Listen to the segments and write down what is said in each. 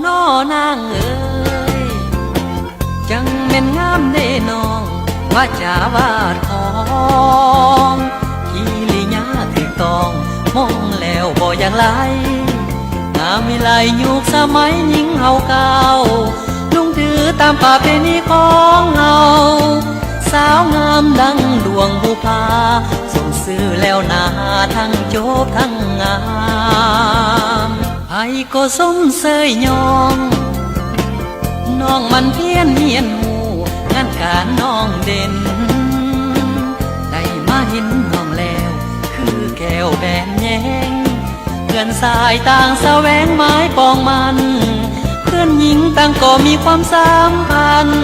น้อนางเอ๋ยจังแม่นงามเด้น้องว่าจาวาดของกิริยาถึกต้องมองแล้วบ่อย่างไรงามวิไลยุคสมัยหญิงเฮาเก่าลุงถือตามประเพณีของเฮาสาวงามดังดวงบุพาสมซื่อแล้วนาทั้งโจบทั้งงามไผก็สมเสยยองน้องมันเพี้ยนเฮียนหูงานการน้องเด่นได้มาเห็นน้องแล้วคือแก้วแบนแยงเพื่อนสายต่างแสวงไม้ปองมันเพื่อนหญิงต่างก็มีความสัมพันธ์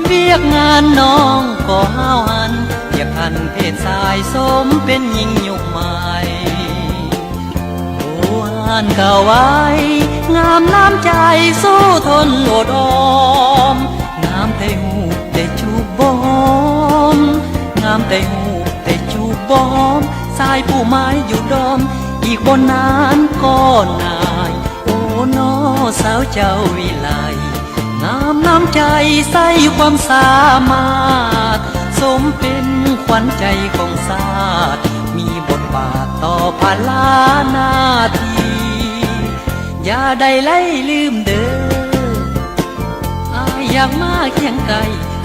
เวียกงานน้องก็ห้าวหันเทียบพันเพศชายสมเป็นหญิงยุคใหม่อ่านข่าวไว้งามน้ำใจสู้ทนอดออมงามแต่หูแต่จูบบอมงามแต่หูแต่จูบบอมสายผู้ไม้อยู่ดอมอีกบนนานก็นายโอ้น้อสาวเจ้าวิไลงามน้ำใจใส่ความสามารถสมเป็นขวัญใจของชาติมีบทบาทต่อภาระหน้าที่อย่าได้ไล่ลืมเด้ออายอยากมาเคียงไกล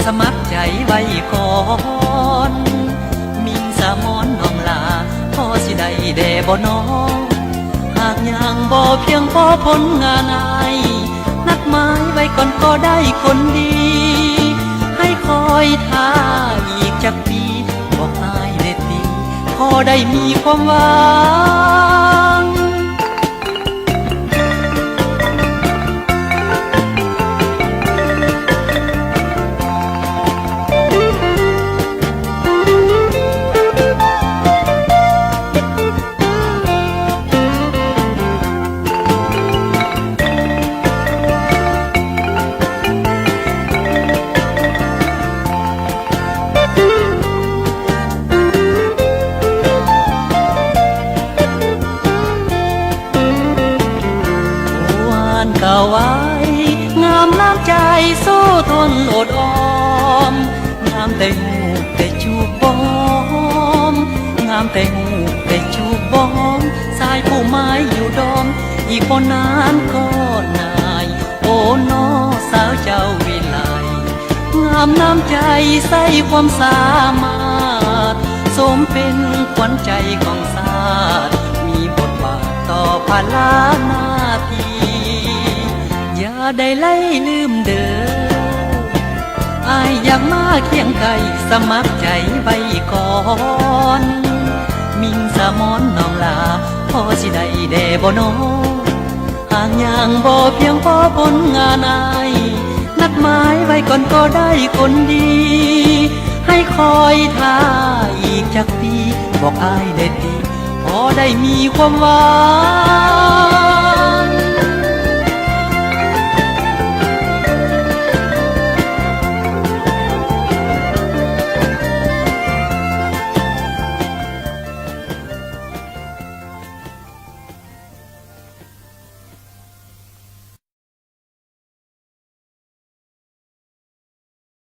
สมัครใจไว้ก่อนมิงสามอนน้องลาพอสิได้แด่บ่น้องหากยังบ่เพียงพอผลงานอายนัดหมายไว้ก่อนก็ได้คนดีให้คอยท่าอีกจักปีบอกอายเด็ดดีพอได้มีความหวังก่าไว้งามน้ำใจสู้ทนอดออมงามแต่หูแต่จูบบอมงามแต่หูแต่จูบบอมสายผู้ไม้อยู่ดอมอีกบ่นานก็นายโอ้น้อสาวเจ้าวิไลงามน้ำใจใส่ความสามารถสมเป็นขวัญใจของชาติมีบทบาทต่อภาระหน้าที่อย่าได้ไล่ลืมเด้ออายอยากมาเคียงไกลสมัครใจไว้ก่อนมิงสามอนน้องลาพอสิได้แด่บ่น้องหากยังบ่เพียงพอผลงานอายนัดหมายไว้ก่อนก็ได้คนดีให้คอยท่าอีกจักปีบอกอายเด็ดดีพอได้มีความหวัง